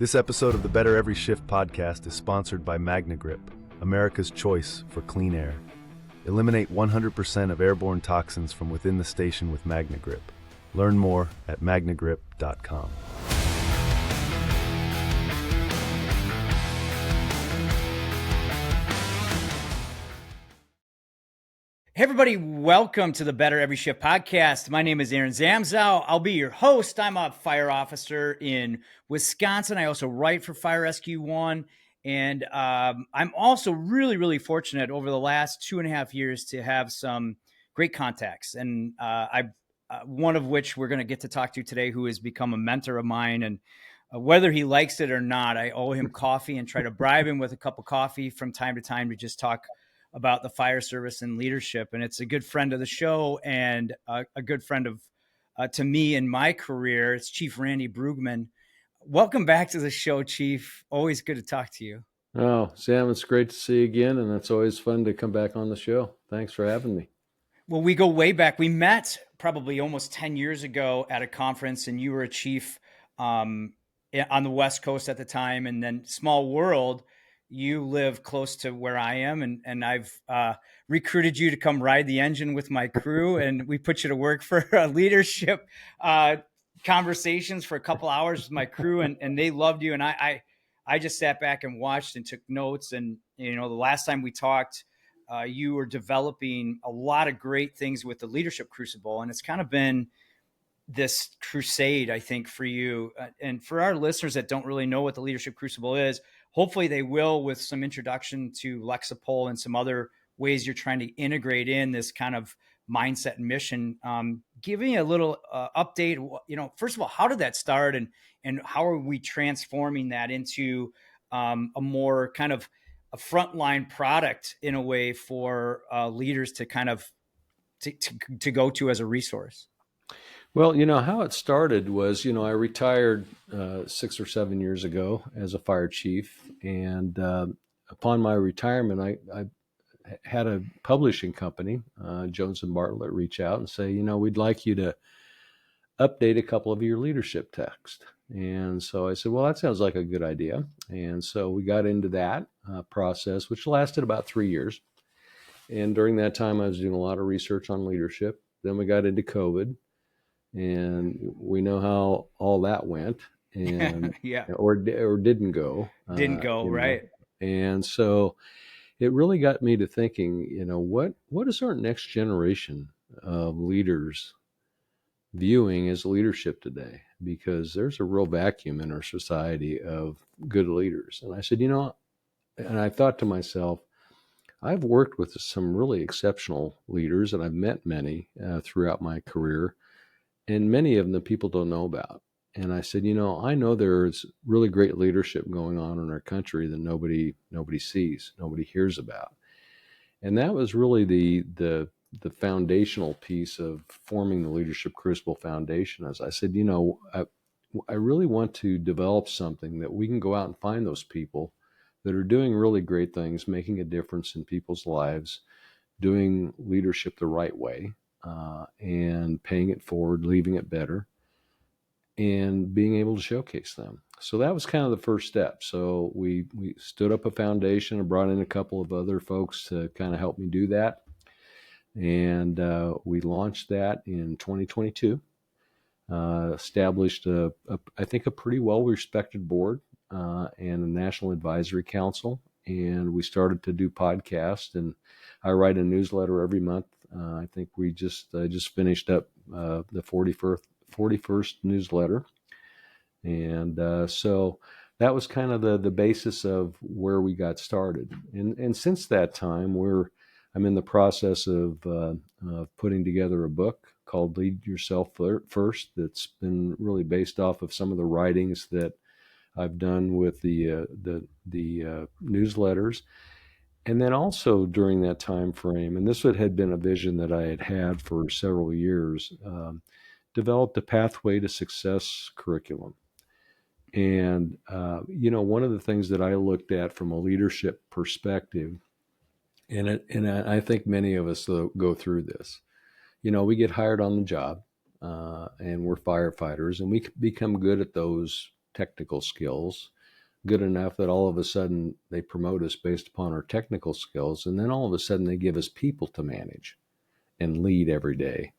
This episode of the Better Every Shift podcast is sponsored by MagnaGrip, America's choice for clean air. Eliminate 100% of airborne toxins from within the station with MagnaGrip. Learn more at magnagrip.com. Hey everybody, welcome to the Better Every Shift podcast. My name is Aaron Zamzow. I'll be your host. I'm a fire officer in Wisconsin. I also write for Fire Rescue One. And I'm also really fortunate over the last 2.5 years to have some great contacts. And one of which we're going to get to talk to today, who has become a mentor of mine. And whether he likes it or not, I owe him coffee and try to bribe him with a cup of coffee from time to time to just talk about the fire service and leadership. And it's a good friend of the show and a good friend of to me in my career. It's Chief Randy Bruegman. Welcome back to the show, Chief. Always good to talk to you. Oh, Sam, it's great to see you again. And it's always fun to come back on the show. Thanks for having me. Well, we go way back. We met probably almost 10 years ago at a conference, and you were a chief on the West Coast at the time. And then small world, you live close to where I am, and I've recruited you to come ride the engine with my crew, and we put you to work for leadership conversations for a couple hours with my crew, and they loved you. And I just sat back and watched and took notes. And the last time we talked, you were developing a lot of great things with the Leadership Crucible, and it's kind of been this crusade, I think, for you. And for our listeners that don't really know what the Leadership Crucible is, hopefully they will with some introduction to Lexipol and some other ways you're trying to integrate in this kind of mindset and mission. Give me a little update. First of all, how did that start, and how are we transforming that into a more kind of a frontline product in a way for leaders to kind of to go to as a resource? Well, how it started was, I retired 6 or 7 years ago as a fire chief. And upon my retirement, I had a publishing company, Jones and Bartlett, reach out and say, we'd like you to update a couple of your leadership texts. And so I said, well, that sounds like a good idea. And so we got into that process, which lasted about 3 years. And during that time, I was doing a lot of research on leadership. Then we got into COVID. And we know how all that went, and yeah, or didn't go. Right? And so it really got me to thinking, what is our next generation of leaders viewing as leadership today? Because there's a real vacuum in our society of good leaders. And I said, and I thought to myself, I've worked with some really exceptional leaders, and I've met many throughout my career. And many of them the people don't know about. And I said, I know there's really great leadership going on in our country that nobody sees, nobody hears about. And that was really the foundational piece of forming the Leadership Crucible Foundation. As I said, I really want to develop something that we can go out and find those people that are doing really great things, making a difference in people's lives, doing leadership the right way. And paying it forward, leaving it better, and being able to showcase them. So that was kind of the first step. So we stood up a foundation and brought in a couple of other folks to kind of help me do that. And we launched that in 2022, established I think a pretty well-respected board and a National Advisory Council. And we started to do podcasts, and I write a newsletter every month. I think we just finished up the 41st newsletter. And so that was kind of the basis of where we got started. And since that time, I'm in the process of putting together a book called Lead Yourself First that's been really based off of some of the writings that I've done with the newsletters. And then also during that time frame, and this had been a vision that I had for several years, developed a Pathway to Success curriculum. And, one of the things that I looked at from a leadership perspective, and I think many of us go through this, we get hired on the job and we're firefighters, and we become good at those technical skills, good enough that all of a sudden they promote us based upon our technical skills. And then all of a sudden they give us people to manage and lead every day.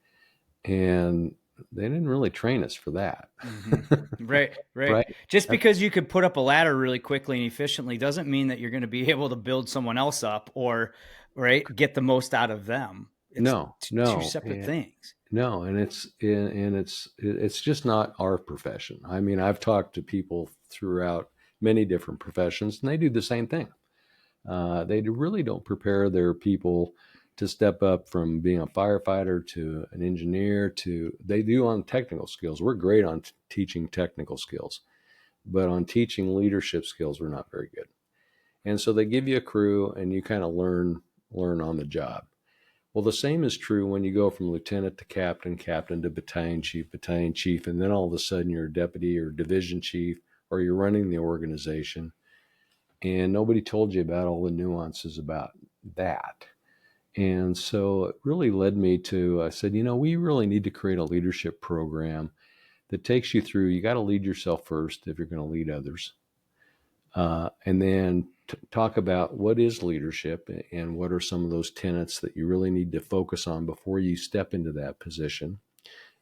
And they didn't really train us for that. Mm-hmm. Right. Right. Just because you could put up a ladder really quickly and efficiently doesn't mean that you're going to be able to build someone else up or get the most out of them. It's two separate things. No, and it's just not our profession. I mean, I've talked to people throughout many different professions, and they do the same thing. They really don't prepare their people to step up from being a firefighter to an engineer to, they do on technical skills. We're great on teaching technical skills, but on teaching leadership skills, we're not very good. And so they give you a crew and you kind of learn on the job. Well, the same is true when you go from lieutenant to captain, captain to battalion chief, and then all of a sudden you're a deputy or division chief, or you're running the organization, and nobody told you about all the nuances about that. And so it really led me to, I said, we really need to create a leadership program that takes you through, you got to lead yourself first if you're going to lead others. And then talk about what is leadership and what are some of those tenets that you really need to focus on before you step into that position.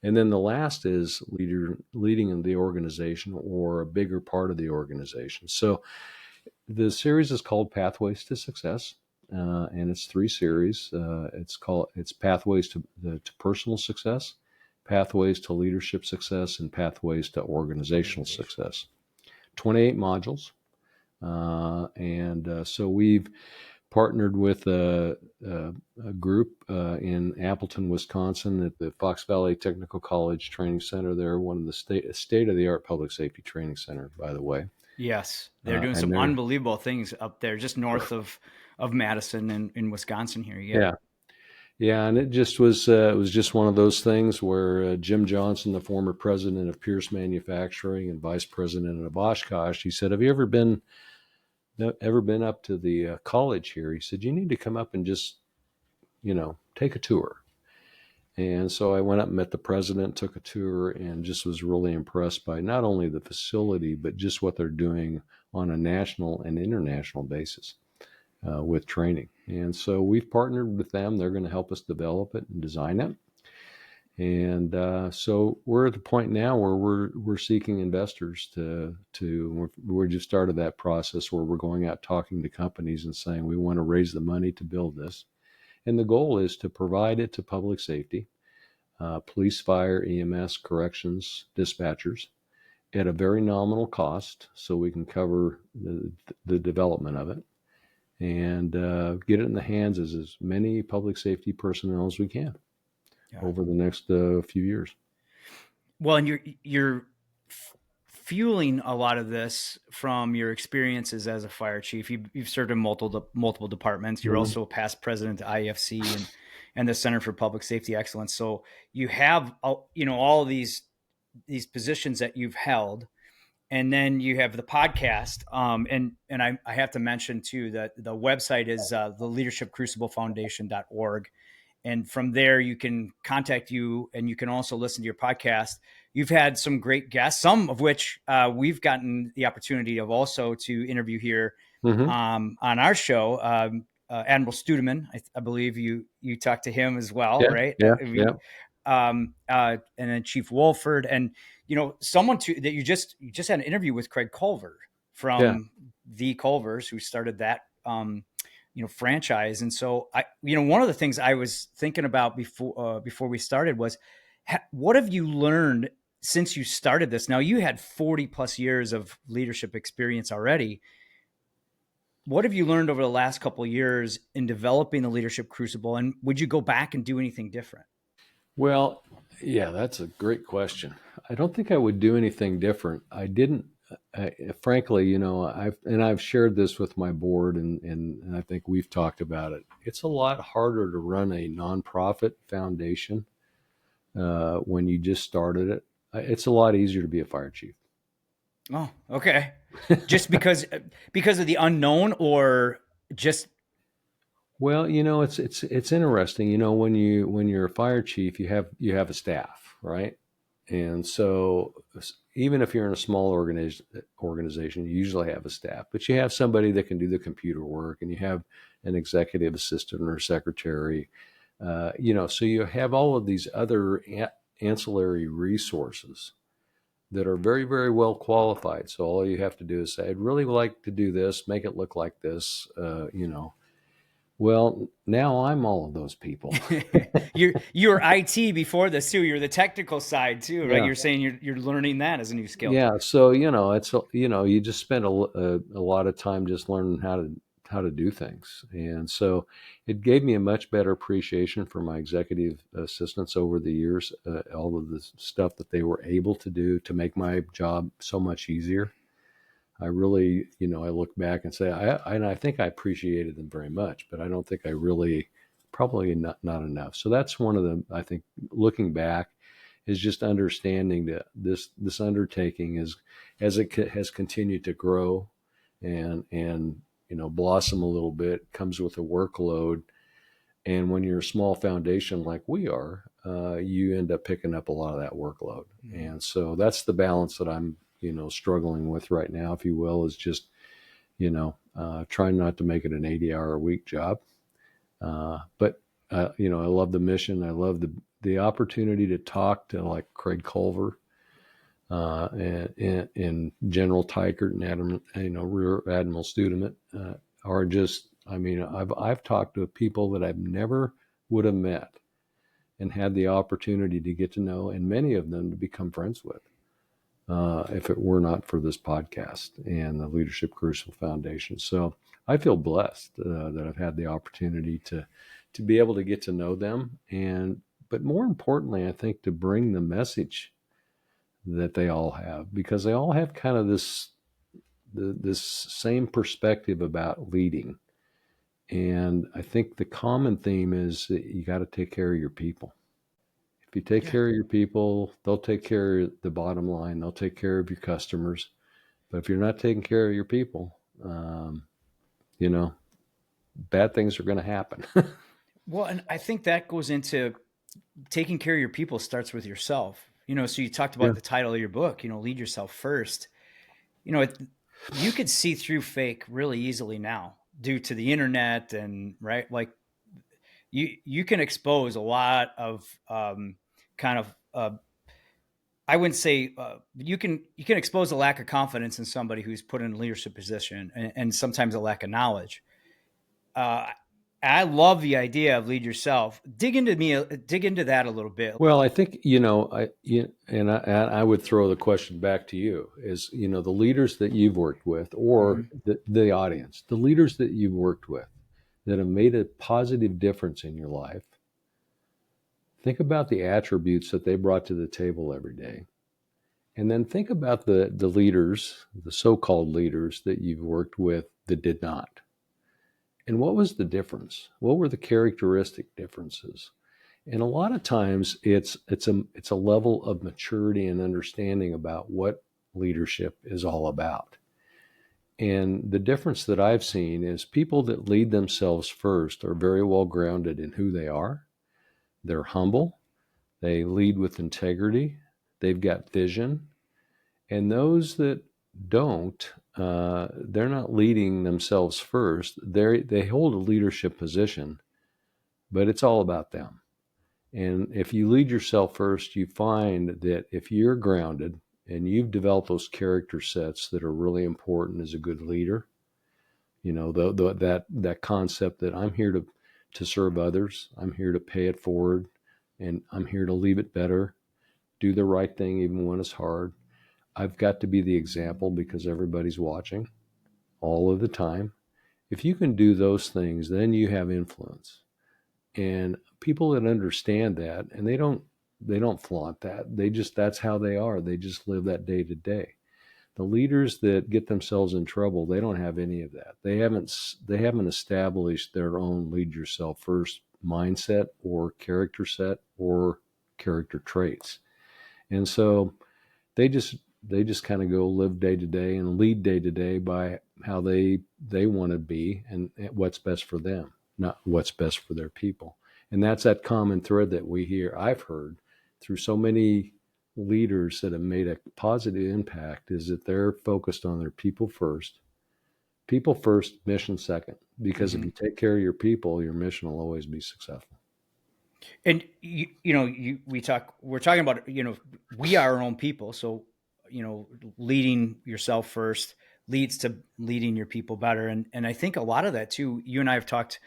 And then the last is leading in the organization or a bigger part of the organization. So the series is called Pathways to Success, and it's 3 series. It's Pathways to personal success, Pathways to leadership success, and Pathways to organizational success. 28 modules. So we've partnered with a group in Appleton, Wisconsin at the Fox Valley Technical College Training Center. They're one of the state-of-the-art public safety training center, by the way. Yes, they're doing some unbelievable things up there, just north of Madison in Wisconsin here. Yeah, and it just was just one of those things where Jim Johnson, the former president of Pierce Manufacturing and vice president of Oshkosh, he said, "Have you ever been up to the college here?" He said, "You need to come up and just, take a tour." And so I went up and met the president, took a tour, and just was really impressed by not only the facility, but just what they're doing on a national and international basis with training. And so we've partnered with them. They're going to help us develop it and design it. And so we're at the point now where we're seeking investors we just started that process where we're going out talking to companies and saying we want to raise the money to build this. And the goal is to provide it to public safety, police, fire, EMS, corrections, dispatchers at a very nominal cost so we can cover the development of it and get it in the hands of as many public safety personnel as we can over the next few years. Well, and you're fueling a lot of this from your experiences as a fire chief. You've served in multiple departments. You're also a past president of IFC and the Center for Public Safety Excellence. So you have all of these positions that you've held, and then you have the podcast. And I have to mention too that the website is the Leadership Crucible Foundation.org. And from there, you can contact you, and you can also listen to your podcast. You've had some great guests, some of which we've gotten the opportunity of also to interview here on our show. Admiral Studeman, I believe you talked to him as well, right? Yeah. And then Chief Wolford, and someone that you just had an interview with, Craig Culver from the Culvers, who started that franchise. And so one of the things I was thinking about before we started was, what have you learned since you started this? Now, you had 40 plus years of leadership experience already. What have you learned over the last couple of years in developing the Leadership Crucible? And would you go back and do anything different? Well, yeah, that's a great question. I don't think I would do anything different. I didn't. Frankly, I've shared this with my board, and I think we've talked about it. It's a lot harder to run a nonprofit foundation when you just started it. It's a lot easier to be a fire chief. Oh, okay. Just because of the unknown, or just? Well, it's interesting. When you're a fire chief, you have a staff, right? And so even if you're in a small organization, you usually have a staff, but you have somebody that can do the computer work, and you have an executive assistant or secretary, so you have all of these other ancillary resources that are very, very well qualified. So all you have to do is say, I'd really like to do this, make it look like this, Well, now I'm all of those people. You're IT before this too. You're the technical side too, right? Yeah. You're saying you're learning that as a new skill. Yeah. So, you just spend a lot of time just learning how to do things. And so it gave me a much better appreciation for my executive assistants over the years, all of the stuff that they were able to do to make my job so much easier. I really, I look back and say, I think I appreciated them very much, but I don't think I really, probably not enough. So that's one of the, I think, looking back, is just understanding that this undertaking is, as it has continued to grow and blossom a little bit, comes with a workload. And when you're a small foundation like we are, you end up picking up a lot of that workload. Mm-hmm. And so that's the balance that I'm struggling with right now, if you will, is just, trying not to make it an 80-hour-a-week job. But I love the mission. I love the opportunity to talk to like Craig Culver, and General Tykert and Rear Admiral Student, are just, I've talked to people that I've never would have met and had the opportunity to get to know, and many of them to become friends with. If it were not for this podcast and the Leadership Crucible Foundation. So I feel blessed that I've had the opportunity to be able to get to know them, but more importantly, I think to bring the message that they all have, because they all have kind of this same perspective about leading. And I think the common theme is that you got to take care of your people. If you take care of your people, they'll take care of the bottom line. They'll take care of your customers. But if you're not taking care of your people, bad things are going to happen. Well, and I think that goes into taking care of your people starts with yourself. So you talked about the title of your book, lead yourself first. You could see through fake really easily now due to the internet, and right, like you can expose a lot of I wouldn't say you can expose a lack of confidence in somebody who's put in a leadership position, and sometimes a lack of knowledge. I love the idea of lead yourself. Dig into that a little bit. Well, I think, I would throw the question back to you is, the leaders that you've worked with, or the audience, the leaders that you've worked with that have made a positive difference in your life. Think about the attributes that they brought to the table every day. And then think about the leaders, the so-called leaders that you've worked with that did not. And what was the difference? What were the characteristic differences? And a lot of times it's a level of maturity and understanding about what leadership is all about. And the difference that I've seen is people that lead themselves first are very well grounded in who they are. They're humble. They lead with integrity. They've got vision. And those that don't, they're not leading themselves first. They hold a leadership position, but it's all about them. And if you lead yourself first, you find that if you're grounded and you've developed those character sets that are really important as a good leader, that concept that I'm here to serve others, I'm here to pay it forward, and I'm here to leave it better, do the right thing even when it's hard. I've got to be the example because everybody's watching all of the time. If you can do those things, then you have influence. And people that understand that, and they don't flaunt that. That's how they are. They just live that day to day. The leaders that get themselves in trouble, they don't have any of that. They haven't established their own lead yourself first mindset or character set or character traits. And so they just kind of go live day to day and lead day to day by how they want to be and what's best for them, not what's best for their people. And that's that common thread that I've heard through so many leaders that have made a positive impact is that they're focused on their people first, mission second. Because if you take care of your people, your mission will always be successful. And we're talking about, we are our own people. So, leading yourself first leads to leading your people better. And I think a lot of that too, you and I have talked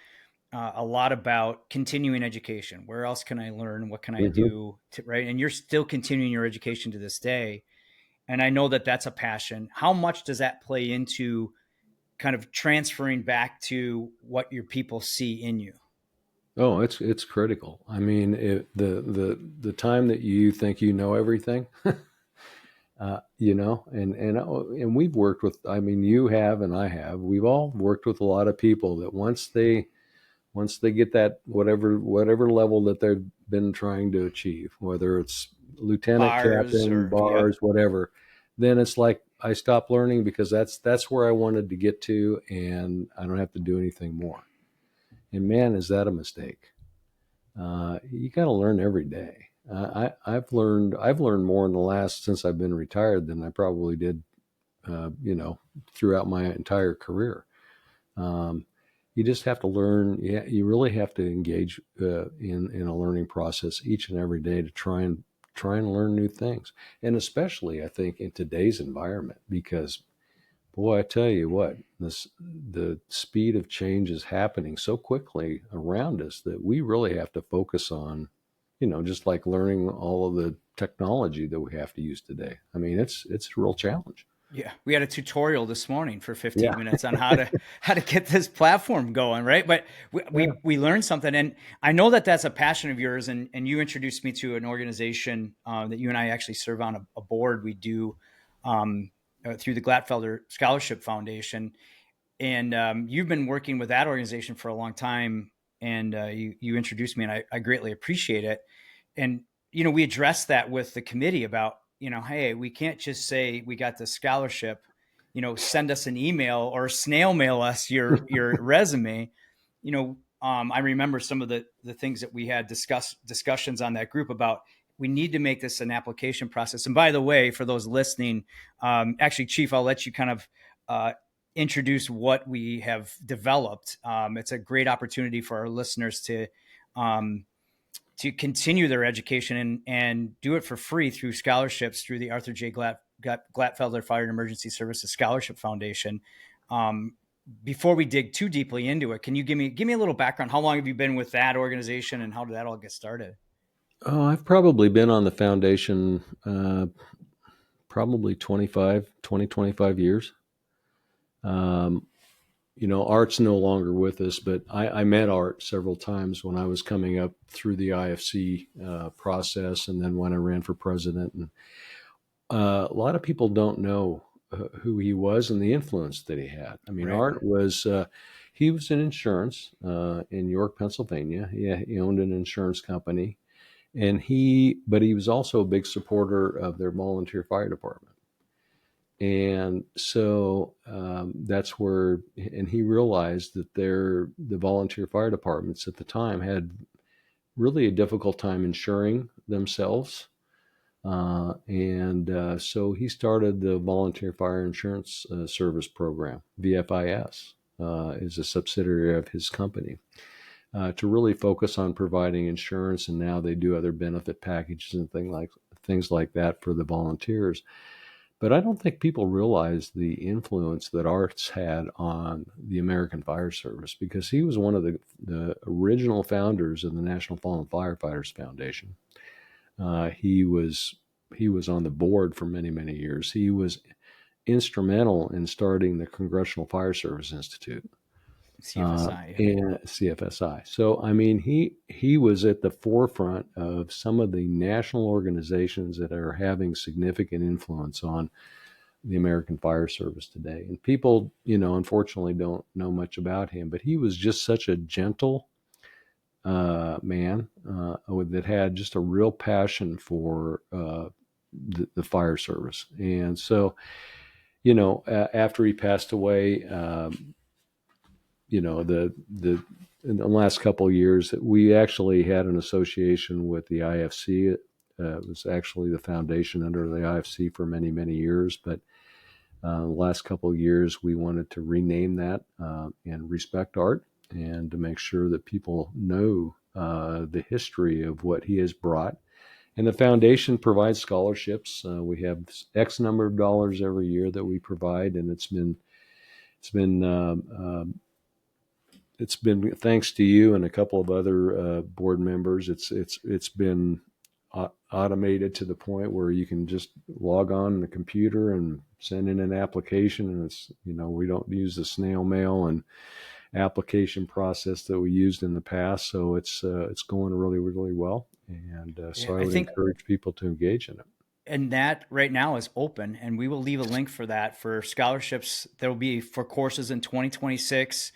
a lot about continuing education. Where else can I learn? What can I do right? And you're still continuing your education to this day. And I know that that's a passion. How much does that play into kind of transferring back to what your people see in you? Oh, it's critical. I mean, the time that you think you know everything, and we've worked with. I mean, you have and I have. We've all worked with a lot of people that once they get that whatever level that they've been trying to achieve, whether it's lieutenant, captain, bars, whatever, then it's like I stop learning because that's where I wanted to get to, and I don't have to do anything more. And man, is that a mistake? You got to learn every day. I've learned more in the last since I've been retired than I probably did, throughout my entire career. You just have to learn. Yeah, you really have to engage in a learning process each and every day to try and learn new things, and especially I think in today's environment because. Boy, I tell you what, the speed of change is happening so quickly around us that we really have to focus on, just like learning all of the technology that we have to use today. I mean, it's a real challenge. Yeah, we had a tutorial this morning for 15 minutes on how to get this platform going, right? But we learned something, and I know that that's a passion of yours. And you introduced me to an organization that you and I actually serve on a board. We do. Through the Glatfelter Scholarship Foundation. And you've been working with that organization for a long time. And you introduced me, and I greatly appreciate it. And, we addressed that with the committee about, hey, we can't just say we got the scholarship, send us an email or snail mail us your resume. I remember some of the things that we had discussions on that group about. We need to make this an application process. And by the way, for those listening, actually, Chief, I'll let you kind of introduce what we have developed. It's a great opportunity for our listeners to continue their education and do it for free through scholarships through the Arthur J. Glatfelter Fire and Emergency Services Scholarship Foundation. Before we dig too deeply into it, can you give me a little background? How long have you been with that organization, and how did that all get started? Oh, I've probably been on the foundation probably 25 years. Art's no longer with us, but I met Art several times when I was coming up through the IFC process, and then when I ran for president. And a lot of people don't know who he was and the influence that he had. I mean, right. Art was he was in insurance in York, Pennsylvania. He owned an insurance company. But he was also a big supporter of their volunteer fire department. And so that's where, and he realized that the volunteer fire departments at the time had really a difficult time insuring themselves. So he started the Volunteer Fire Insurance Service Program, VFIS, is a subsidiary of his company. To really focus on providing insurance, and now they do other benefit packages and things like that for the volunteers. But I don't think people realize the influence that Art's had on the American Fire Service, because he was one of the original founders of the National Fallen Firefighters Foundation. He was on the board for many, many years. He was instrumental in starting the Congressional Fire Service Institute. CFSI. And CFSI. So, I mean, he was at the forefront of some of the national organizations that are having significant influence on the American Fire Service today. And people, unfortunately don't know much about him, but he was just such a gentle man that had just a real passion for the fire service. And so, after he passed away, in the last couple of years, we actually had an association with the IFC It was actually the foundation under the IFC for many, many years. But the last couple of years, we wanted to rename that and respect art, and to make sure that people know the history of what he has brought. And the foundation provides scholarships. We have X number of dollars every year that we provide, and it's been thanks to you and a couple of other board members. It's been automated to the point where you can just log on the computer and send in an application, and it's, we don't use the snail mail and application process that we used in the past. So it's going really, really well. And so I would encourage people to engage in it. And that right now is open, and we will leave a link for that for scholarships. There will be for courses in 2026,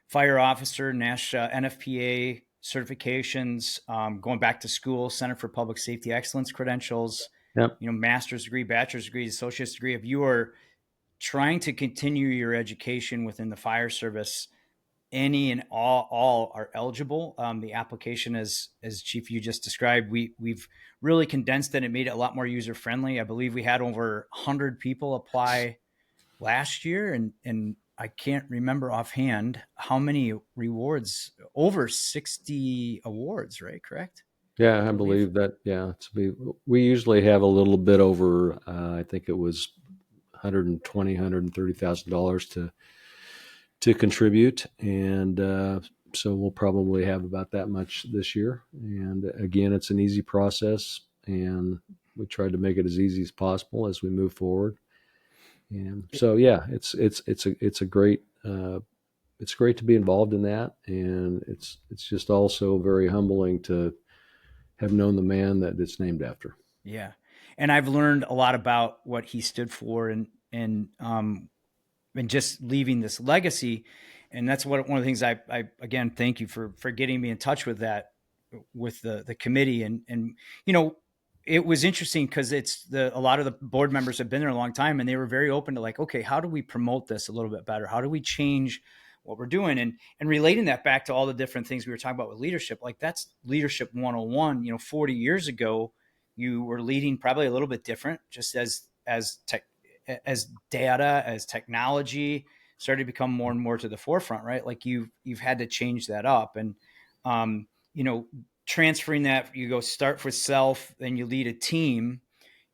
fire officer, NFPA certifications, going back to school, Center for Public Safety Excellence credentials, Yep. master's degree, bachelor's degree, associate's degree. If you are trying to continue your education within the fire service, any and all are eligible. The application, as Chief, you just described, we've really condensed it and made it a lot more user friendly. I believe we had over 100 people apply last year, and I can't remember offhand how many rewards. Over 60 awards, right? Correct? Yeah, I believe that. Yeah, we usually have a little bit over. I think it was $130,000 to contribute, and so we'll probably have about that much this year. And again, it's an easy process, and we tried to make it as easy as possible as we move forward. And so, yeah, it's great to be involved in that, and it's just also very humbling to have known the man that it's named after. Yeah, and I've learned a lot about what he stood for, and just leaving this legacy. And that's one of the things I again, thank you for getting me in touch with that, with the committee. And it was interesting because a lot of the board members have been there a long time, and they were very open to like, okay, how do we promote this a little bit better? How do we change what we're doing? And relating that back to all the different things we were talking about with leadership, like that's leadership 101. 40 years ago, you were leading probably a little bit different, just as data, as technology started to become more and more to the forefront, right? Like you've had to change that up, and transferring that, you go start for self, then you lead a team.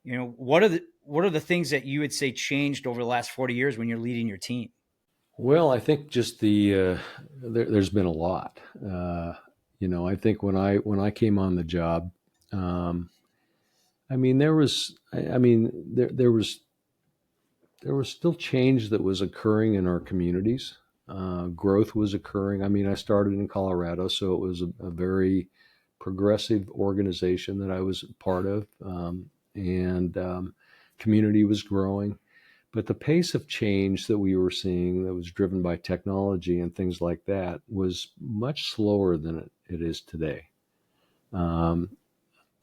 What are the things that you would say changed over the last 40 years when you're leading your team? Well, I think just there's been a lot. I think when I came on the job, there was still change that was occurring in our communities. Growth was occurring. I started in Colorado, so it was a very progressive organization that I was part of, and community was growing. But the pace of change that we were seeing that was driven by technology and things like that was much slower than it is today. I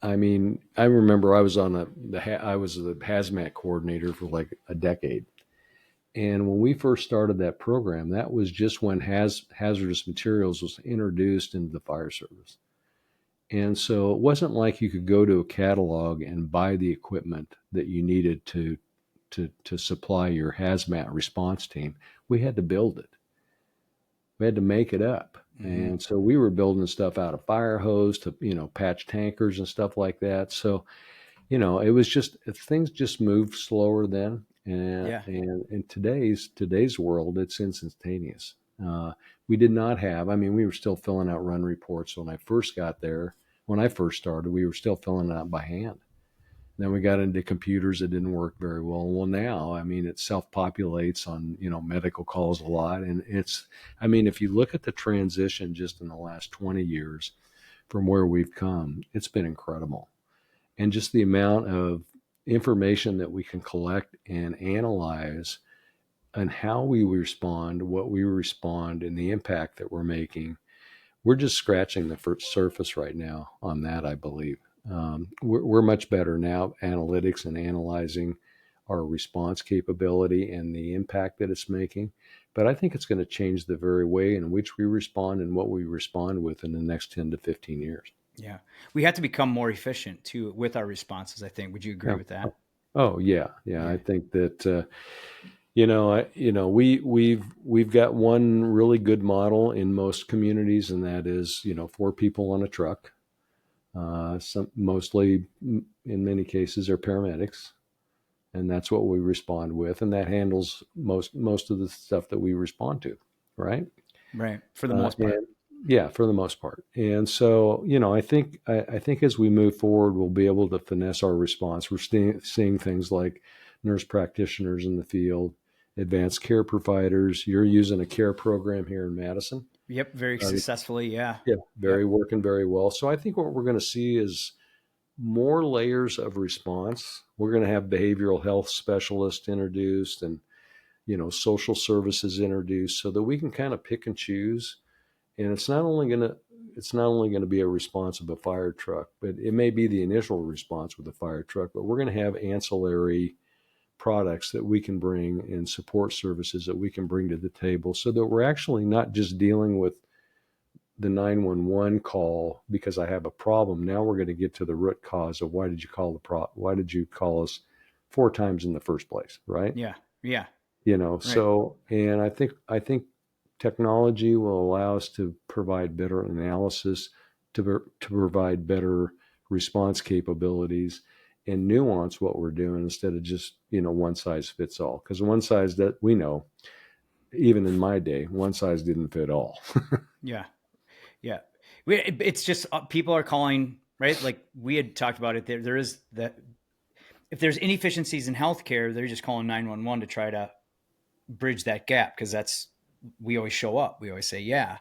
remember I was I was the hazmat coordinator for like a decade. And when we first started that program, that was just when hazardous materials was introduced into the fire service. And so it wasn't like you could go to a catalog and buy the equipment that you needed to supply your hazmat response team. We had to build it. We had to make it up. Mm-hmm. And so we were building stuff out of fire hose to, patch tankers and stuff like that. So, it was just, things just moved slower then. And in today's world, it's instantaneous. We did not have, we were still filling out run reports when I first got there. When I first started, we were still filling it out by hand. Then we got into computers that didn't work very well. Well, now, it self-populates on, medical calls a lot. And if you look at the transition just in the last 20 years from where we've come, it's been incredible. And just the amount of information that we can collect and analyze and how we respond, what we respond, and the impact that we're making, we're just scratching the surface right now on that, I believe. We're much better now analytics and analyzing our response capability and the impact that it's making. But I think it's going to change the very way in which we respond and what we respond with in the next 10 to 15 years. Yeah. We have to become more efficient too with our responses, I think. Would you agree Yeah. with that? Oh yeah, yeah. I Yeah. think that we've got one really good model in most communities, and that is 4 people on a truck. Mostly, in many cases, are paramedics, and that's what we respond with, and that handles most of the stuff that we respond to, right? Right. For the most part. And yeah, for the most part. And so, I think as we move forward, we'll be able to finesse our response. We're seeing things like nurse practitioners in the field, advanced care providers. You're using a care program here in Madison. Yep. Very Uh, successfully. Yeah. yeah, Yep. working very well. So I think what we're going to see is more layers of response. We're going to have behavioral health specialists introduced, and social services introduced, so that we can kind of pick and choose. And it's not only going to be a response of a fire truck, but it may be the initial response with a fire truck, but we're going to have ancillary products that we can bring and support services that we can bring to the table, so that we're actually not just dealing with the 911 call because I have a problem. Now we're going to get to the root cause of why did you call us 4 times in the first place, right? Yeah. Yeah. Right. So, and I think technology will allow us to provide better analysis, to provide better response capabilities, and nuance what we're doing instead of just one size fits all. Because one size, that we know, even in my day, one size didn't fit all. Yeah. Yeah. It's just people are calling, right? Like we had talked about it. There is that if there's inefficiencies in healthcare, they're just calling 911 to try to bridge that gap because we always show up. We always say, yeah.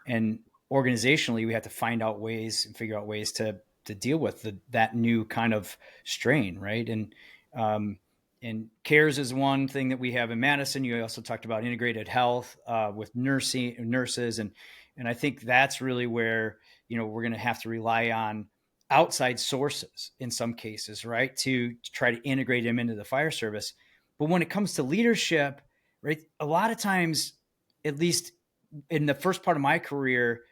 And organizationally, we have to find out ways and figure out ways to deal with that new kind of strain, right? Um, and CARES is one thing that we have in Madison. You also talked about integrated health with nurses, and I think that's really where we're going to have to rely on outside sources in some cases, right, to try to integrate them into the fire service. But when it comes to leadership, right, a lot of times, at least in the first part of my career,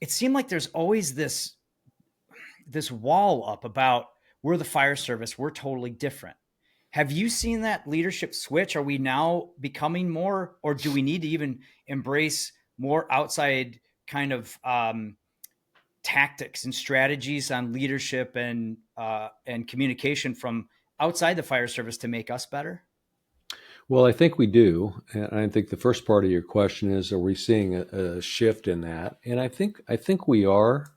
it seemed like there's always this wall up about we're the fire service, we're totally different. Have you seen that leadership switch? Are we now becoming more, or do we need to even embrace more outside kind of tactics and strategies on leadership and communication from outside the fire service to make us better? Well, I think we do, and I think the first part of your question is, are we seeing a shift in that? And I think we are.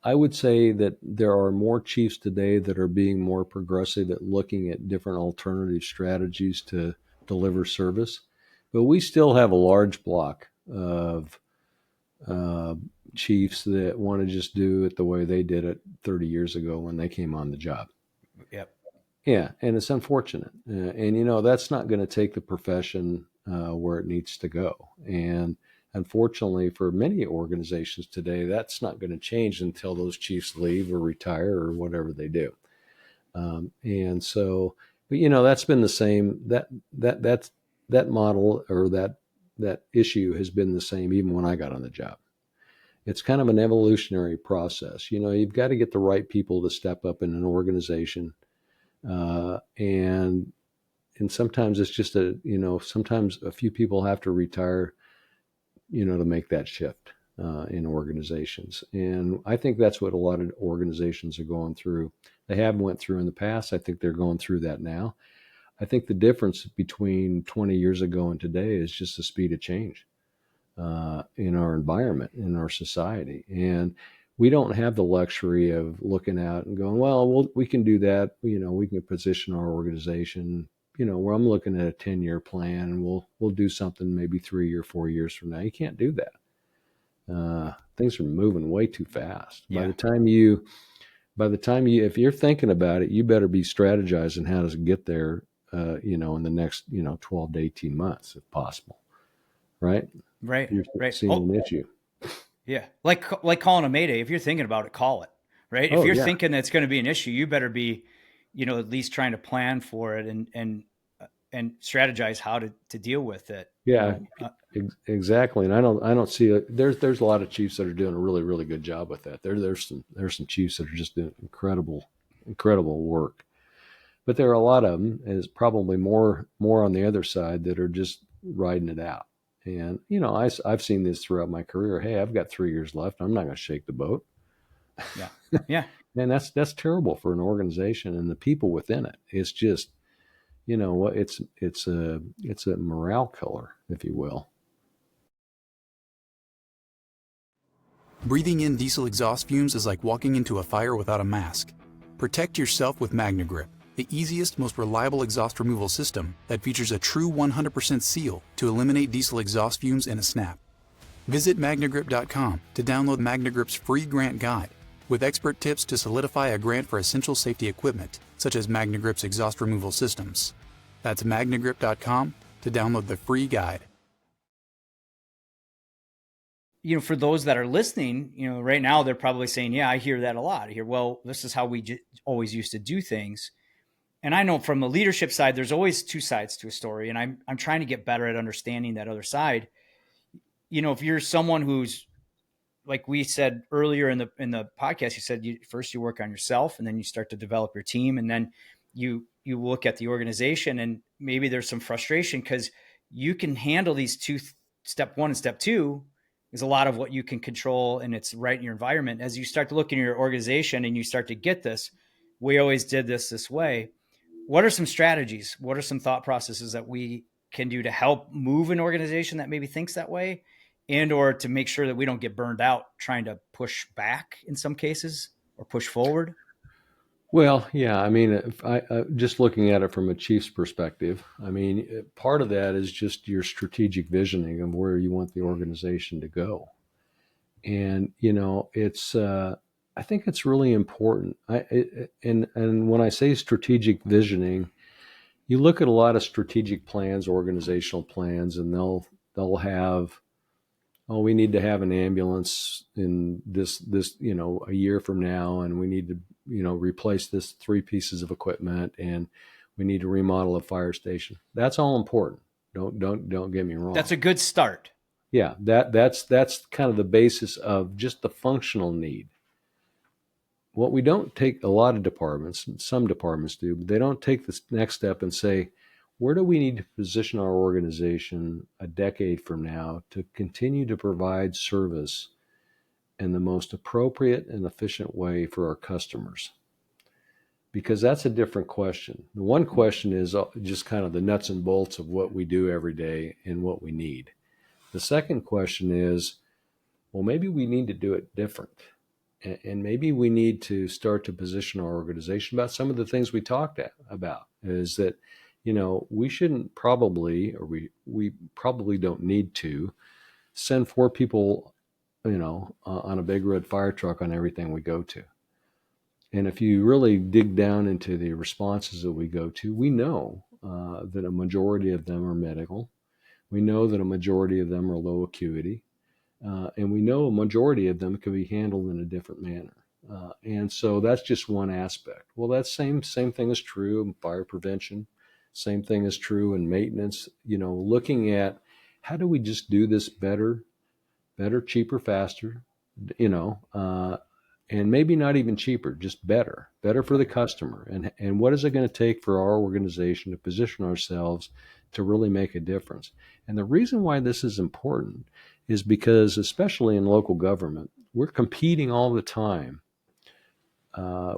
I would say that there are more chiefs today that are being more progressive at looking at different alternative strategies to deliver service, but we still have a large block of uh, chiefs that want to just do it the way they did it 30 years ago when they came on the job. Yep. Yeah, and it's unfortunate, and that's not going to take the profession where it needs to go. And unfortunately, for many organizations today, that's not going to change until those chiefs leave or retire or whatever they do. And so, but that's been the same. That model, or that issue has been the same even when I got on the job. It's kind of an evolutionary process. You've got to get the right people to step up in an organization, and sometimes it's just sometimes a few people have to retire, to make that shift in organizations. And I think that's what a lot of organizations are going through. They have went through in the past. I think they're going through that now. I think the difference between 20 years ago and today is just the speed of change in our environment, in our society. And we don't have the luxury of looking out and going, well, we can do that. We can position our organization, where I'm looking at a 10-year plan, and we'll do something maybe 3 or 4 years from now. You can't do that. Things are moving way too fast. Yeah. By the time you, if you're thinking about it, you better be strategizing how to get there, in the next, 12 to 18 months, if possible. Right. Right. You're Right. seeing an issue. Yeah. Like calling a mayday. If you're thinking about it, call it. Right. If Oh you're yeah. thinking that's going to be an issue, you better be, at least trying to plan for it. And and strategize how to deal with it. Yeah, exactly. And I don't see it. There's a lot of chiefs that are doing a really, really good job with that. There's some chiefs that are just doing incredible work. But there are a lot of them, and it's probably more on the other side that are just riding it out. And I've seen this throughout my career. Hey, I've got 3 years left. I'm not going to shake the boat. Yeah, yeah. And that's terrible for an organization and the people within it. It's just, what it's a morale killer, if you will. Breathing in diesel exhaust fumes is like walking into a fire without a mask. Protect yourself with MagnaGrip, the easiest, most reliable exhaust removal system that features a true 100% seal to eliminate diesel exhaust fumes in a snap. Visit magnagrip.com to download MagnaGrip's free grant guide with expert tips to solidify a grant for essential safety equipment, such as MagnaGrip's exhaust removal systems. That's magnagrip.com to download the free guide. For those that are listening, right now they're probably saying, yeah, I hear that a lot. I hear, well, this is how we always used to do things. And I know from the leadership side, there's always two sides to a story. And I'm trying to get better at understanding that other side. If you're someone who's, like we said earlier in the podcast, you said first you work on yourself, and then you start to develop your team, and then you look at the organization, and maybe there's some frustration because you can handle these two, step one and step two is a lot of what you can control, and it's right in your environment. As you start to look in your organization and you start to get this, we always did this way. What are some strategies? What are some thought processes that we can do to help move an organization that maybe thinks that way, and or to make sure that we don't get burned out trying to push back in some cases or push forward? Well, yeah, I mean, if I just looking at it from a chief's perspective, I mean, part of that is just your strategic visioning of where you want the organization to go. And, it's, I think it's really important. And when I say strategic visioning, you look at a lot of strategic plans, organizational plans, and they'll have, oh, we need to have an ambulance in this, a year from now, and we need to, replace this 3 pieces of equipment, and we need to remodel a fire station. That's all important. Don't get me wrong. That's a good start. Yeah, that's kind of the basis of just the functional need. What we don't take, a lot of departments, some departments do, but they don't take this next step and say, where do we need to position our organization a decade from now to continue to provide service in the most appropriate and efficient way for our customers? Because that's a different question. The one question is just kind of the nuts and bolts of what we do every day and what we need. The second question is, well, maybe we need to do it different. And maybe we need to start to position our organization about some of the things we talked about, is that, we shouldn't probably, or we probably don't need to send 4 people, on a big red fire truck on everything we go to. And if you really dig down into the responses that we go to, we know that a majority of them are medical. We know that a majority of them are low acuity. And we know a majority of them can be handled in a different manner. And so that's just one aspect. Well, that same thing is true in fire prevention. Same thing is true in maintenance. Looking at how do we just do this better, cheaper, faster, and maybe not even cheaper, just better for the customer. And what is it going to take for our organization to position ourselves to really make a difference? And the reason why this is important is because, especially in local government, we're competing all the time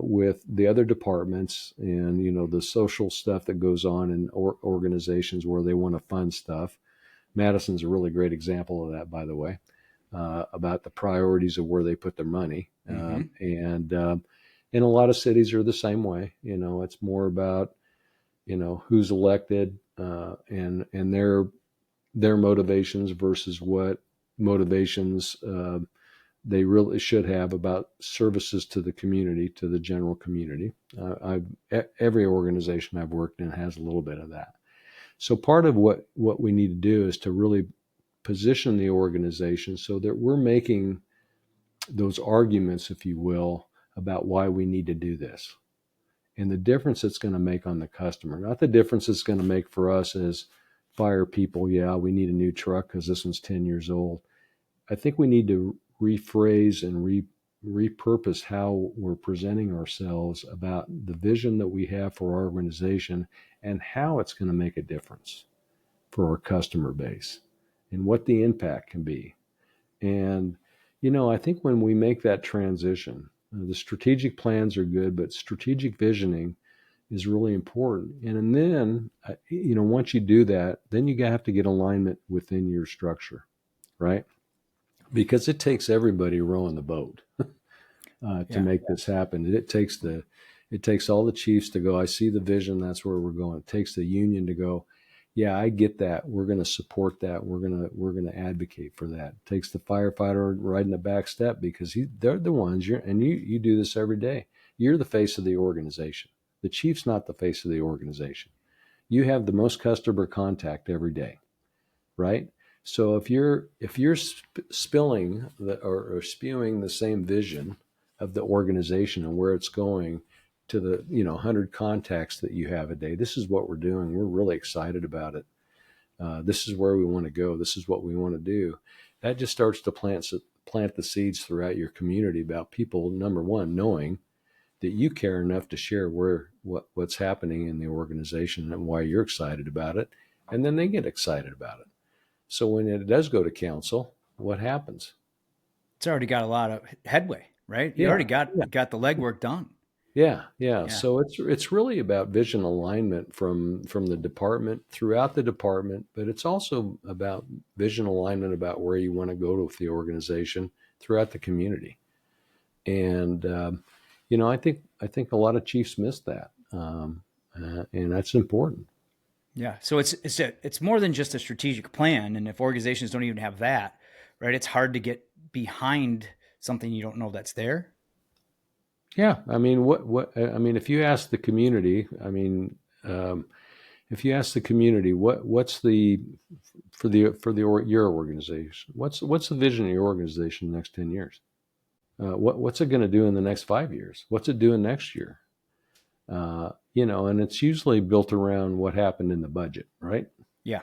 with the other departments and, the social stuff that goes on in organizations where they want to fund stuff. Madison's a really great example of that, by the way, about the priorities of where they put their money. And a lot of cities are the same way. It's more about, who's elected and their motivations versus what motivations they really should have about services to the community, to the general community. Every organization I've worked in has a little bit of that. So part of what we need to do is to really position the organization so that we're making those arguments, if you will, about why we need to do this. and the difference it's going to make on the customer, not the difference it's going to make for us as fire people. Yeah, we need a new truck because this one's 10 years old. I think we need to rephrase and repurpose how we're presenting ourselves about the vision that we have for our organization and how it's going to make a difference for our customer base and what the impact can be. And, I think when we make that transition, the strategic plans are good, but strategic visioning is really important. And then, once you do that, then you have to get alignment within your structure, right? Because it takes everybody rowing the boat to make this happen. It takes all the chiefs to go, I see the vision, that's where we're going. It takes the union to go, yeah, I get that. We're going to support that. We're going to advocate for that. It takes the firefighter riding the back step because they're the ones. You do this every day. You're the face of the organization. The chief's not the face of the organization. You have the most customer contact every day, right? So if you're spilling or spewing the same vision of the organization and where it's going to the 100 contacts that you have a day, this is what we're doing. We're really excited about it. This is where we want to go. This is what we want to do. That just starts to plant the seeds throughout your community about people, number one, knowing that you care enough to share what's happening in the organization and why you're excited about it, and then they get excited about it. So when it does go to council, what happens? It's already got a lot of headway, right? You already got the legwork done. Yeah. So it's really about vision alignment from the department, throughout the department, but it's also about vision alignment about where you want to go with the organization throughout the community. And I think a lot of chiefs miss that, and that's important. Yeah. So it's more than just a strategic plan, and if organizations don't even have that, right, it's hard to get behind something you don't know that's there. Yeah, I mean, if you ask the community, what's the your organization? What's the vision of your organization in the next 10 years? What's it going to do in the next 5 years? What's it doing next year? And it's usually built around what happened in the budget, right? Yeah.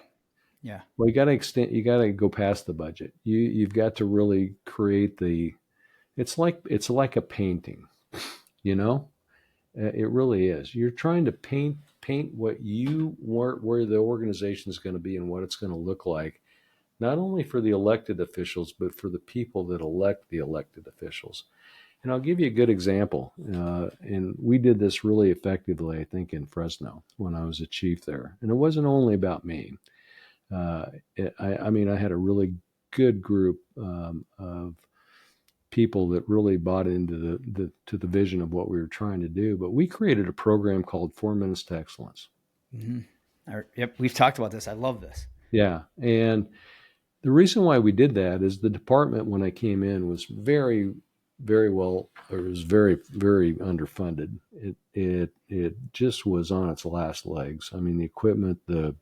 Well, you got to go past the budget. You've got to really create it's like a painting. It really is. You're trying to paint what where the organization is going to be and what it's going to look like, not only for the elected officials, but for the people that elect the elected officials. And I'll give you a good example. And we did this really effectively, I think, in Fresno when I was a chief there. And it wasn't only about me. I had a really good group of people that really bought into the vision of what we were trying to do. But we created a program called 4 Minutes to Excellence. Mm-hmm. Yep, we've talked about this. I love this. Yeah, and the reason why we did that is the department, when I came in, was very, very well, or was very, very underfunded. It just was on its last legs. I mean, the equipment, the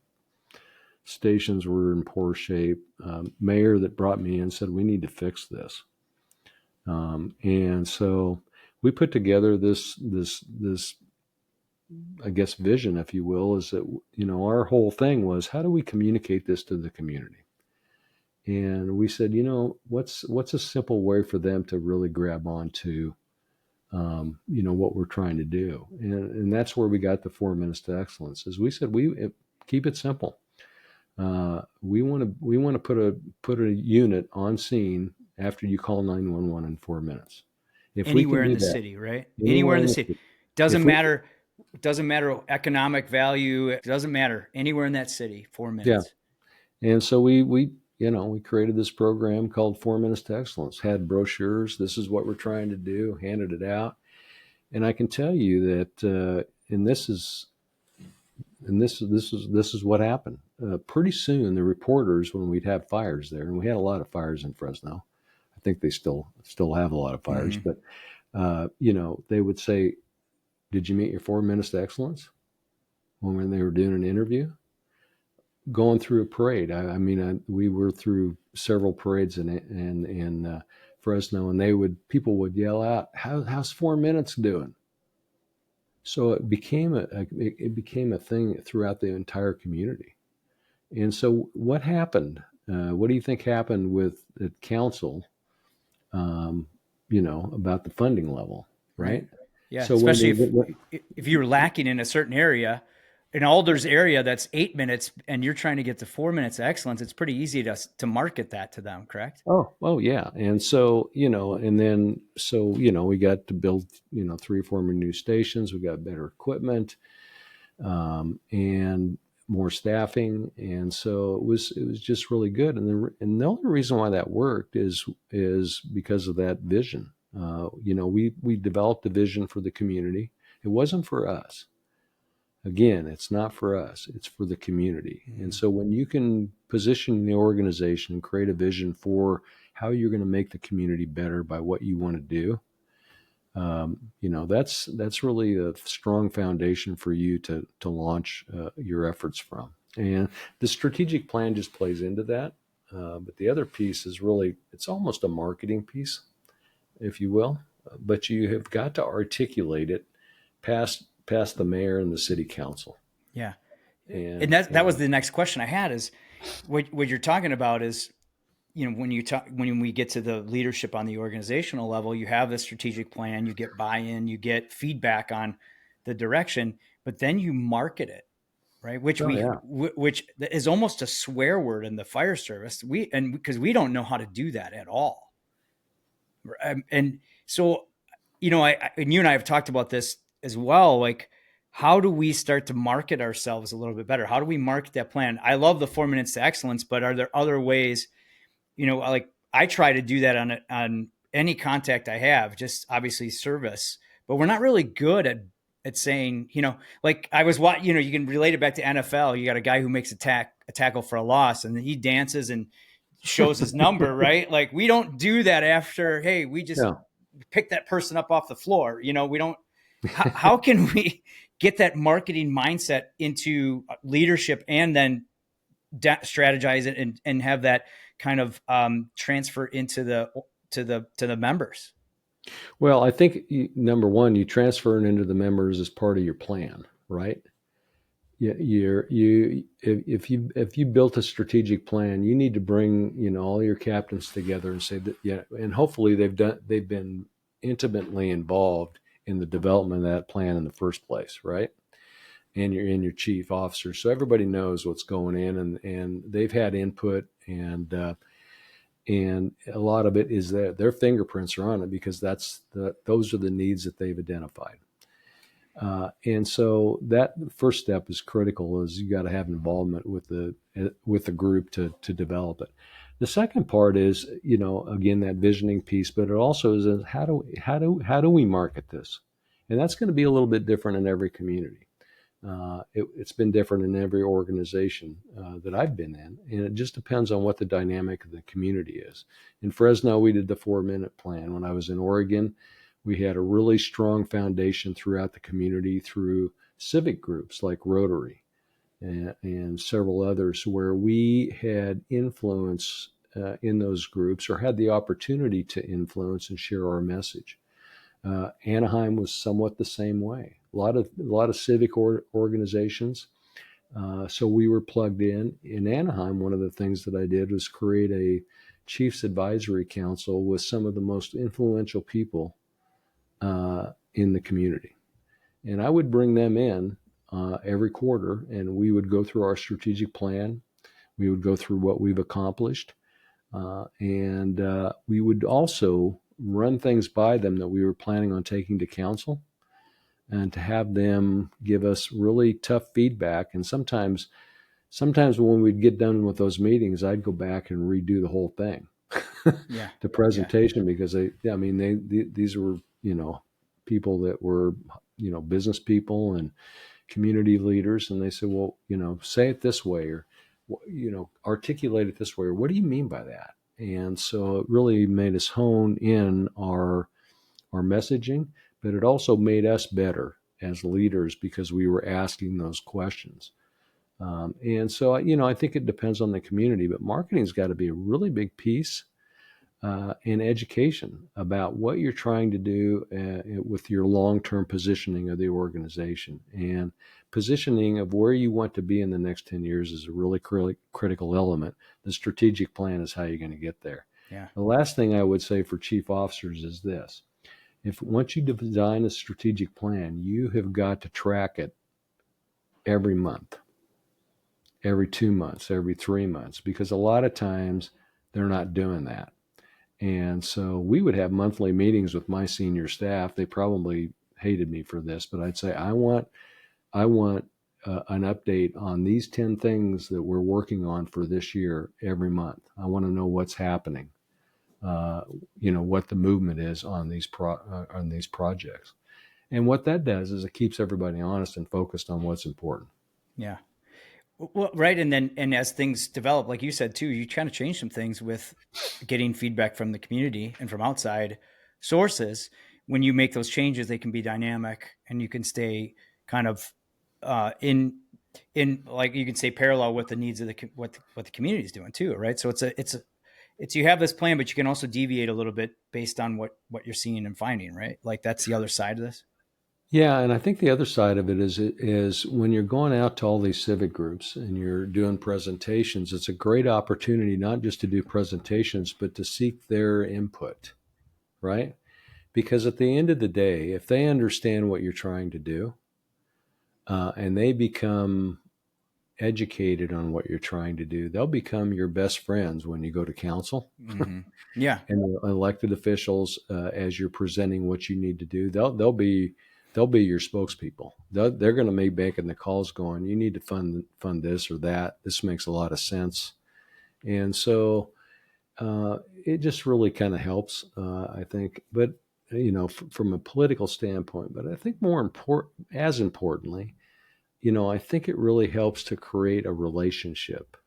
stations were in poor shape. Mayor that brought me in said, we need to fix this. And so we put together this, I guess, vision, if you will, is that, our whole thing was, how do we communicate this to the community? And we said, what's a simple way for them to really grab onto, what we're trying to do? And that's where we got the 4 Minutes to Excellence. Is we said, keep it simple. We want to put a unit on scene after you call 911 in 4 minutes. If anywhere we can in the city, right? Anywhere in the city. Doesn't matter economic value. It doesn't matter. Anywhere in that city, 4 minutes. Yeah. And so we created this program called 4 Minutes to Excellence, had brochures. This is what we're trying to do, handed it out. And I can tell you that, this is what happened. Pretty soon, the reporters, when we'd have fires there, and we had a lot of fires in Fresno, I think they still have a lot of fires, mm-hmm. but they would say, "Did you meet your 4 Minutes to Excellence?" When they were doing an interview, going through a parade. We were through several parades in Fresno, and people would yell out, "How's 4 Minutes doing?" So it became a thing throughout the entire community. And so what happened? What do you think happened with the council? About the funding level, right? Yeah, So when especially we if you're lacking in a certain area, an Alders area that's 8 minutes, and you're trying to get to 4 minutes of excellence, it's pretty easy to market that to them, correct? oh yeah, and so we got to build 3 or 4 new stations. We got better equipment, and more staffing, and so it was just really good. And the only reason why that worked is because of that vision. We developed a vision for the community. It wasn't for us. Again, it's not for us, it's for the community. Mm-hmm. And so when you can position the organization and create a vision for how you're going to make the community better by what you want to do, that's really a strong foundation for you to launch your efforts from. And the strategic plan just plays into that. But the other piece is really, it's almost a marketing piece, if you will. But you have got to articulate it past the mayor and the city council. Yeah. And that was the next question I had, is what you're talking about is, when we get to the leadership on the organizational level, you have the strategic plan, you get buy-in, you get feedback on the direction, but then you market it, right? Which is almost a swear word in the fire service. Because we don't know how to do that at all. And so, and you and I have talked about this as well. Like, how do we start to market ourselves a little bit better? How do we market that plan? I love the 4 minutes to excellence, but are there other ways? Like, I try to do that on any contact I have, just obviously service, but we're not really good at saying, like I was watching, you can relate it back to NFL. You got a guy who makes a tackle for a loss, and he dances and shows his number, right? Like, we don't do that after, hey, we just pick that person up off the floor. We don't, how can we get that marketing mindset into leadership and then strategize it and have that kind of transfer into the members? Well, I think number one, you transfer it into the members as part of your plan, right? If you built a strategic plan, you need to bring all your captains together and say that, and hopefully they've been intimately involved in the development of that plan in the first place, right? And your chief officer, so everybody knows what's going in, and they've had input, and a lot of it is that their fingerprints are on it, because those are the needs that they've identified. And so that first step is critical, is you got to have involvement with the group to develop it. The second part is, again, that visioning piece, but it also is how do we market this? And that's going to be a little bit different in every community. It's been different in every organization that I've been in, and it just depends on what the dynamic of the community is. In Fresno, we did the 4-minute plan. When I was in Oregon, we had a really strong foundation throughout the community through civic groups like Rotary and several others, where we had influence in those groups, or had the opportunity to influence and share our message. Anaheim was somewhat the same way. A lot of civic organizations. So we were plugged in. In Anaheim, one of the things that I did was create a Chiefs Advisory Council with some of the most influential people in the community. And I would bring them in every quarter, and we would go through our strategic plan. We would go through what we've accomplished. And we would also run things by them that we were planning on taking to council, and to have them give us really tough feedback. And sometimes when we'd get done with those meetings, I'd go back and redo the whole thing, the presentation, because these were, people that were, business people and community leaders. And they said, well, say it this way, or, articulate it this way, or what do you mean by that? And so it really made us hone in our messaging, but it also made us better as leaders, because we were asking those questions. And so, I think it depends on the community, but marketing's got to be a really big piece. and education about what you're trying to do with your long-term positioning of the organization. And positioning of where you want to be in the next 10 years is a really critical element. The strategic plan is how you're going to get there. Yeah. The last thing I would say for chief officers is this. If once you design a strategic plan, you have got to track it every month, every 2 months, every 3 months, because a lot of times they're not doing that. And so we would have monthly meetings with my senior staff. They probably hated me for this, but I'd say, I want an update on these 10 things that we're working on for this year every month. I want to know what's happening, what the movement is on these projects. And what that does is it keeps everybody honest and focused on what's important. Yeah. Well, right. And as things develop, like you said, too, you try to change some things with getting feedback from the community and from outside sources. When you make those changes, they can be dynamic, and you can stay kind of in like you can stay parallel with the needs of what the community is doing too. Right. So it's you have this plan, but you can also deviate a little bit based on what you're seeing and finding. Right. Like that's the other side of this. Yeah, and I think the other side of it is when you're going out to all these civic groups and you're doing presentations, it's a great opportunity not just to do presentations, but to seek their input, right? Because at the end of the day, if they understand what you're trying to do, and they become educated on what you're trying to do, they'll become your best friends when you go to council. Mm-hmm. Yeah. And the elected officials, as you're presenting what you need to do, they'll be your spokespeople. They're going to be making the calls going, you need to fund this or that. This makes a lot of sense. And so it just really kind of helps, I think. But, from a political standpoint, but I think as importantly, I think it really helps to create a relationship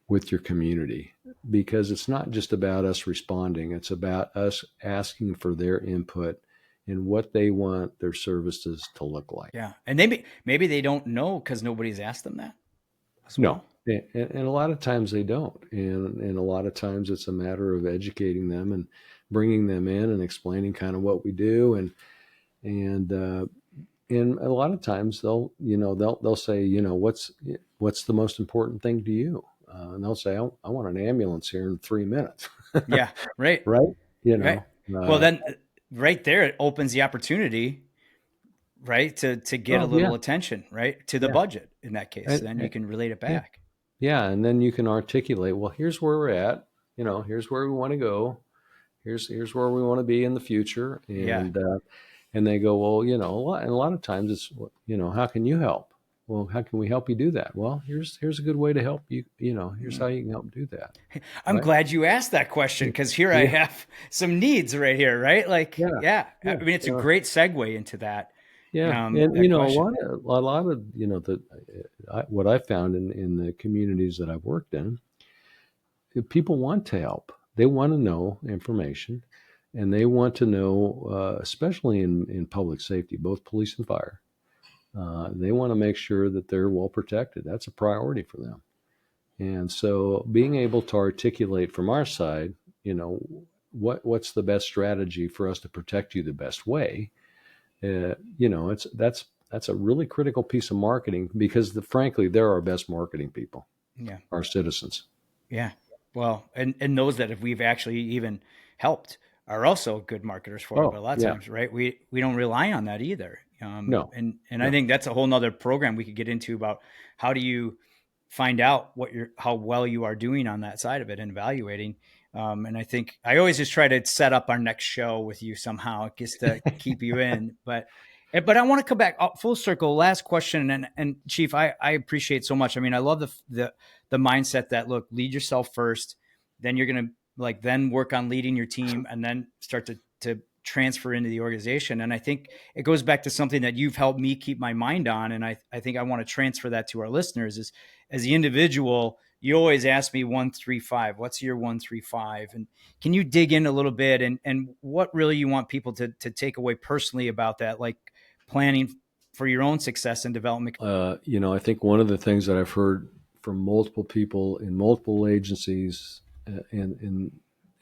with your community, because it's not just about us responding. It's about us asking for their input and what they want their services to look like. Yeah. And maybe they don't know because nobody's asked them that as well. No. And a lot of times they don't. And a lot of times it's a matter of educating them and bringing them in and explaining kind of what we do. And a lot of times they'll say, what's the most important thing to you? And they'll say, I want an ambulance here in 3 minutes. Yeah. Right. Right. Right. Well, then right there, it opens the opportunity, right, to get a little attention, right, to the budget in that case. And then you can relate it back. Yeah. And then you can articulate, well, here's where we're at. Here's where we want to go. Here's where we want to be in the future. And they go, well, a lot of times it's, how can you help? Well, how can we help you do that? Well, here's a good way to help you. Here's how you can help do that. I'm glad you asked that question, because here I have some needs right here, right? Like, I mean, it's a great segue into that. Yeah, and a lot of what I found in the communities that I've worked in, people want to help. They want to know information, and they want to know, especially in public safety, both police and fire. They want to make sure that they're well protected. That's a priority for them. And so being able to articulate from our side, what's the best strategy for us to protect you the best way, that's a really critical piece of marketing, because frankly, they're our best marketing people. Yeah. Our citizens. Yeah. Well, and those that we've actually even helped are also good marketers for it. But a lot of times, right, we don't rely on that either. No. And I think that's a whole nother program we could get into about how do you find out how well you are doing on that side of it and evaluating. And I think I always just try to set up our next show with you somehow, just to keep you in. But I want to come back full circle. Last question. And Chief, I appreciate so much. I mean, I love the mindset that, look, lead yourself first, then you're going to then work on leading your team, and then start to transfer into the organization. And I think it goes back to something that you've helped me keep my mind on. And I think I want to transfer that to our listeners is, as the individual, you always ask me 1, 3, 5, what's your 1, 3, 5? And can you dig in a little bit and what really you want people to take away personally about that, like planning for your own success and development? I think one of the things that I've heard from multiple people in multiple agencies and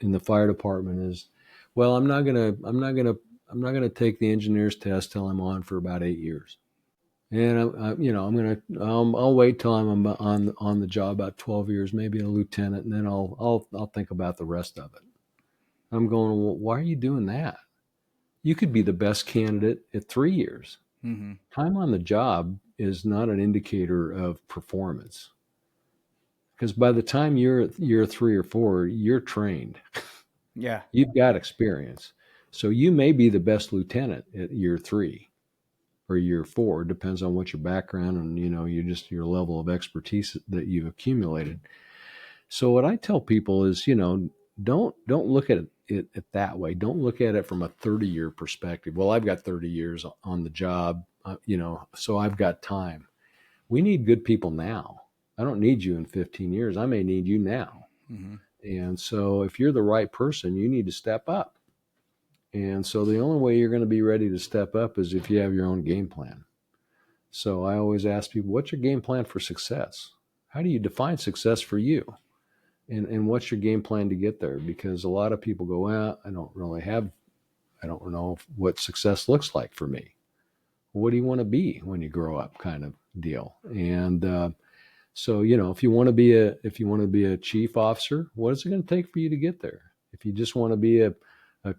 in the fire department is, well, I'm not gonna take the engineer's test till I'm on for about 8 years. And I'll wait till I'm on the job about 12 years, maybe a lieutenant, and then I'll think about the rest of it. I'm going, well, why are you doing that? You could be the best candidate at 3 years. Mm-hmm. Time on the job is not an indicator of performance, because by the time you're at year 3 or 4, you're trained. Yeah. You've got experience. So you may be the best lieutenant at year 3 or year 4, depends on what your background and, your level of expertise that you've accumulated. So what I tell people is, don't look at it that way. Don't look at it from a 30-year perspective. Well, I've got 30 years on the job, so I've got time. We need good people now. I don't need you in 15 years. I may need you now. Mm-hmm. And so if you're the right person, you need to step up. And so the only way you're going to be ready to step up is if you have your own game plan. So I always ask people, what's your game plan for success? How do you define success for you? And what's your game plan to get there? Because a lot of people go, well, I don't know what success looks like for me. What do you want to be when you grow up, kind of deal. And so, if you want to be a chief officer, what is it going to take for you to get there? If you just want to be a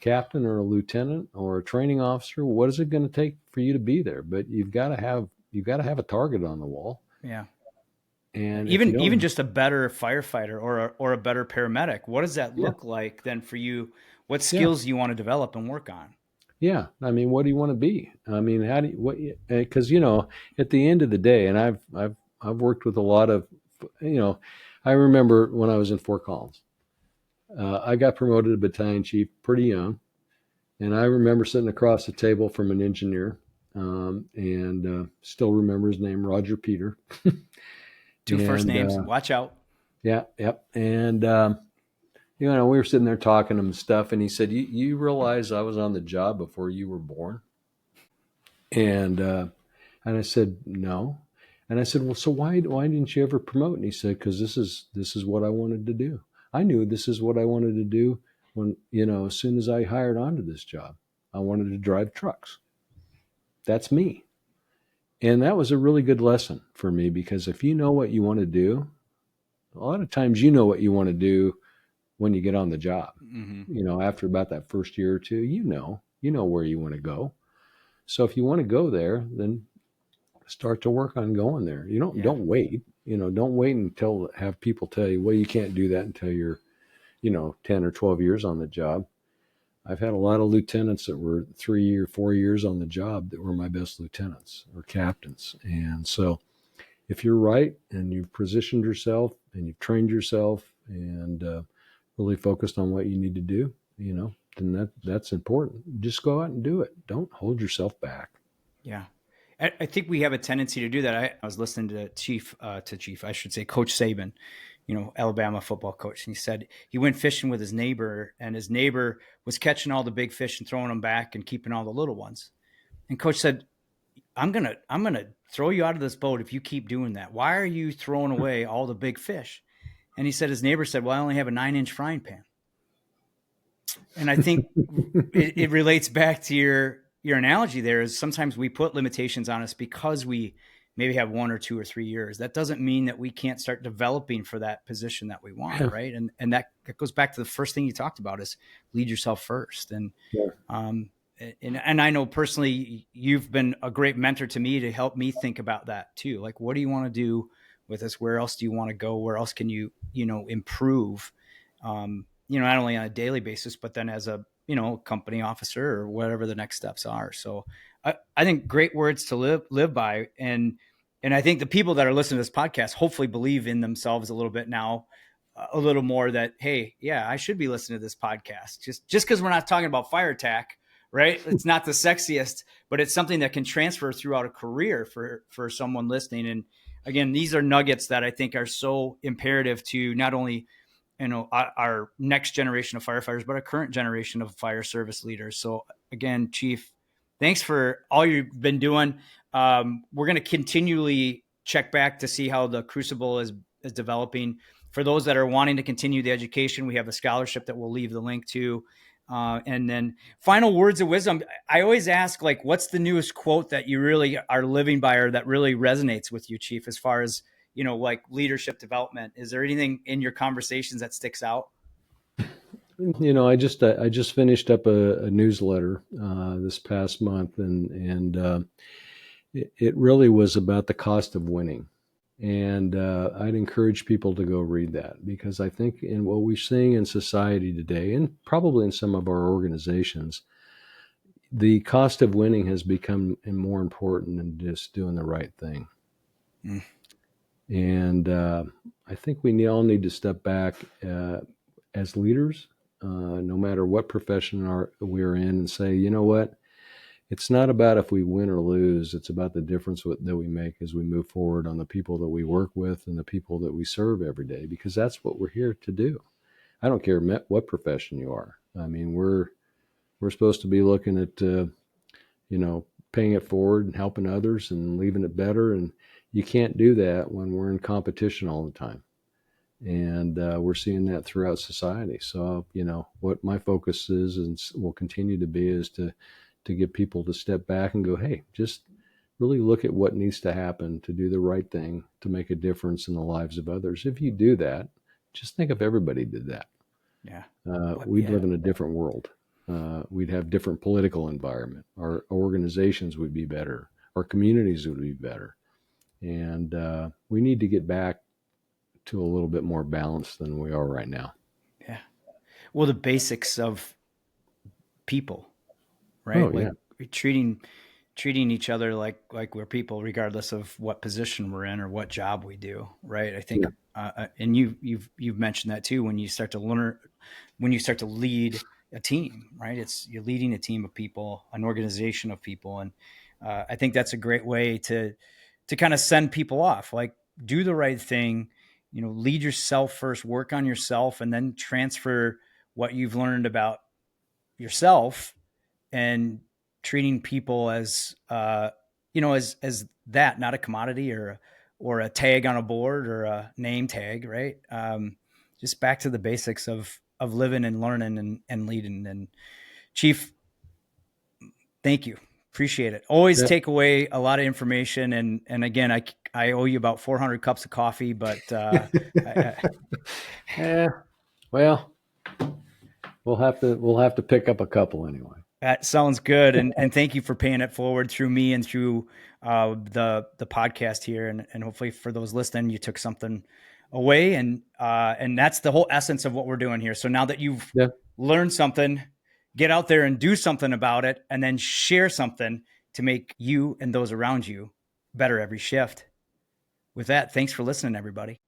captain or a lieutenant or a training officer, what is it going to take for you to be there? But you've got to have a target on the wall. Yeah. And even just a better firefighter or a better paramedic, what does that look like then for you? What skills do you want to develop and work on? Yeah. I mean, what do you want to be? I mean, because, at the end of the day, and I've worked with a lot of, I remember when I was in Fort Collins, I got promoted to battalion chief pretty young. And I remember sitting across the table from an engineer, and still remember his name, Roger Peter. Two first names. Watch out. Yeah. Yep. And, we were sitting there talking to him and stuff. And he said, you realize I was on the job before you were born? And I said, no. And I said, well, so why didn't you ever promote? And he said, because this is what I wanted to do. I knew this is what I wanted to do when, as soon as I hired onto this job. I wanted to drive trucks. That's me. And that was a really good lesson for me, because if you know what you want to do, a lot of times you know what you want to do when you get on the job. Mm-hmm. After about that first year or two, you know where you want to go. So if you want to go there, then start to work on going there. Don't wait. Don't wait until have people tell you, well, you can't do that until you're, 10 or 12 years on the job. I've had a lot of lieutenants that were 3 or 4 years on the job that were my best lieutenants or captains. And so if you're right and you've positioned yourself and you've trained yourself and really focused on what you need to do, then that's important. Just go out and do it. Don't hold yourself back. Yeah. I think we have a tendency to do that. I was listening to Coach Saban, Alabama football coach. And he said he went fishing with his neighbor, and his neighbor was catching all the big fish and throwing them back and keeping all the little ones. And coach said, I'm going to throw you out of this boat if you keep doing that. Why are you throwing away all the big fish? And he said, his neighbor said, well, I only have a 9-inch frying pan. And I think it relates back to your analogy there. Is sometimes we put limitations on us because we maybe have 1 or 2 or 3 years. That doesn't mean that we can't start developing for that position that we want. Right. And that goes back to the first thing you talked about is lead yourself first. And, and I know personally, you've been a great mentor to me to help me think about that too. Like, what do you want to do with this? Where else do you want to go? Where else can you, improve, not only on a daily basis, but then as a, company officer or whatever the next steps are. So I think great words to live by. And I think the people that are listening to this podcast hopefully believe in themselves a little bit now, a little more that, hey, yeah, I should be listening to this podcast just because we're not talking about fire attack, right? It's not the sexiest, but it's something that can transfer throughout a career for someone listening. And again, these are nuggets that I think are so imperative to not only our next generation of firefighters, but our current generation of fire service leaders. So again, Chief, thanks for all you've been doing. We're going to continually check back to see how the Crucible is developing. for those that are wanting to continue the education, we have a scholarship that we'll leave the link to. And then final words of wisdom. I always ask, like, what's the newest quote that you really are living by or that really resonates with you, Chief, as far as, like leadership development? Is there anything in your conversations that sticks out? I just finished up a newsletter this past month, and it really was about the cost of winning. And I'd encourage people to go read that, because I think in what we're seeing in society today, and probably in some of our organizations, the cost of winning has become more important than just doing the right thing. Mm. And I think we all need to step back as leaders, no matter what profession we're in, and say, you know what? It's not about if we win or lose. It's about the difference that we make as we move forward on the people that we work with and the people that we serve every day, because that's what we're here to do. I don't care what profession you are. I mean, we're supposed to be looking at, paying it forward and helping others and leaving it better. And you can't do that when we're in competition all the time. And we're seeing that throughout society. So, what my focus is and will continue to be is to get people to step back and go, hey, just really look at what needs to happen to do the right thing, to make a difference in the lives of others. If you do that, just think if everybody did that. Yeah. We'd live in a different world. We'd have different political environment. Our organizations would be better. Our communities would be better. And we need to get back to a little bit more balance than we are right now. Yeah. Well, the basics of people, right? Oh, like yeah. treating each other like we're people, regardless of what position we're in or what job we do. Right. I think, and you've mentioned that too, when you start to lead a team, right? You're leading a team of people, an organization of people. And I think that's a great way to kind of send people off, like, do the right thing, lead yourself first, work on yourself, and then transfer what you've learned about yourself and treating people as, as that, not a commodity or a tag on a board or a name tag, right? Just back to the basics of living and learning and leading. And Chief, thank you. Appreciate it. Always take away a lot of information. And again, I owe you about 400 cups of coffee, but well, we'll have to pick up a couple anyway. That sounds good. And thank you for paying it forward through me and through the podcast here. And hopefully for those listening, you took something away. And that's the whole essence of what we're doing here. So now that you've learned something, get out there and do something about it, and then share something to make you and those around you better every shift. With that, thanks for listening, everybody.